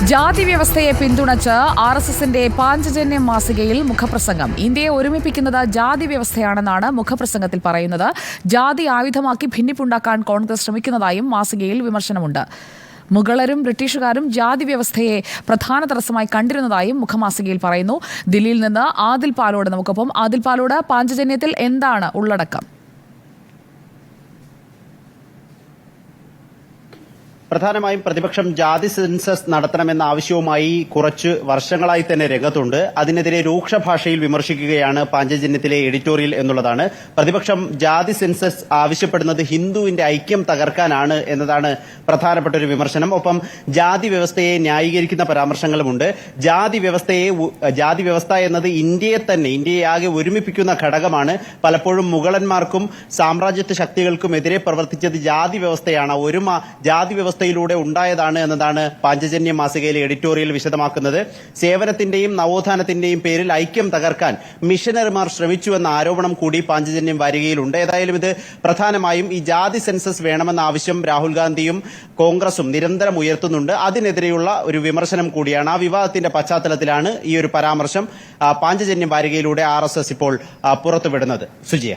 ജാതി വ്യവസ്ഥയെ പിന്തുണച്ച് RSSന്റെ പാഞ്ചജന്യം മാസികയിൽ മുഖപ്രസംഗം. ഇന്ത്യയെ ഒരുമിപ്പിക്കുന്നത് ജാതി വ്യവസ്ഥയാണെന്നാണ് മുഖപ്രസംഗത്തിൽ പറയുന്നത്. ജാതി ആയുധമാക്കി ഭിന്നിപ്പുണ്ടാക്കാൻ കോൺഗ്രസ് ശ്രമിക്കുന്നതായും മാസികയിൽ വിമർശനമുണ്ട്. മുഗളരും ബ്രിട്ടീഷുകാരും ജാതി വ്യവസ്ഥയെ പ്രധാന തടസ്സമായി കണ്ടിരുന്നതായും മുഖമാസികയിൽ പറയുന്നു. ദില്ലിയിൽ നിന്ന് ആദിൽ പാലോട് നമുക്കൊപ്പം. ആദിൽ പാലോട്, പാഞ്ചജന്യത്തിൽ എന്താണ് ഉള്ളടക്കം? പ്രധാനമായും പ്രതിപക്ഷം ജാതി സെൻസസ് നടത്തണമെന്ന ആവശ്യവുമായി കുറച്ച് വർഷങ്ങളായി തന്നെ രംഗത്തുണ്ട്. അതിനെതിരെ രൂക്ഷ ഭാഷയിൽ വിമർശിക്കുകയാണ് പാഞ്ചജന്യത്തിലെ എഡിറ്റോറിയൽ എന്നുള്ളതാണ്. പ്രതിപക്ഷം ജാതി സെൻസസ് ആവശ്യപ്പെടുന്നത് ഹിന്ദുവിന്റെ ഐക്യം തകർക്കാനാണ് എന്നതാണ് പ്രധാനപ്പെട്ട ഒരു വിമർശനം. ഒപ്പം ജാതി വ്യവസ്ഥയെ ന്യായീകരിക്കുന്ന പരാമർശങ്ങളുമുണ്ട്. ജാതി വ്യവസ്ഥ എന്നത് ഇന്ത്യയെ ആകെ ഒരുമിപ്പിക്കുന്ന ഘടകമാണ്. പലപ്പോഴും മുഗളന്മാർക്കും സാമ്രാജ്യത്വ ശക്തികൾക്കുമെതിരെ പ്രവർത്തിച്ചത് ജാതി വ്യവസ്ഥയാണ്. ജാതി വ്യവസ്ഥയിലൂടെ ഉണ്ടായതാണ് എന്നതാണ് പാഞ്ചജന്യ മാസികയിലെ എഡിറ്റോറിയൽ വിശദമാക്കുന്നത്. സേവനത്തിന്റെയും നവോത്ഥാനത്തിന്റെയും പേരിൽ ഐക്യം തകർക്കാൻ മിഷനറിമാർ ശ്രമിച്ചുവെന്ന ആരോപണം കൂടി പാഞ്ചജന്യം വാരികയിലുണ്ട്. ഏതായാലും ഇത് പ്രധാനമായും ഈ ജാതി സെൻസസ് വേണമെന്ന ആവശ്യം രാഹുൽ ഗാന്ധിയും കോൺഗ്രസും നിരന്തരം ഉയർത്തുന്നുണ്ട്. അതിനെതിരെയുള്ള ഒരു വിമർശനം കൂടിയാണ്. ആ വിവാദത്തിന്റെ പശ്ചാത്തലത്തിലാണ് ഈ ഒരു പരാമർശം പാഞ്ചജന്യം വാരികയിലൂടെ RSS ഇപ്പോൾ പുറത്തുവിടുന്നത്. സുജിയ.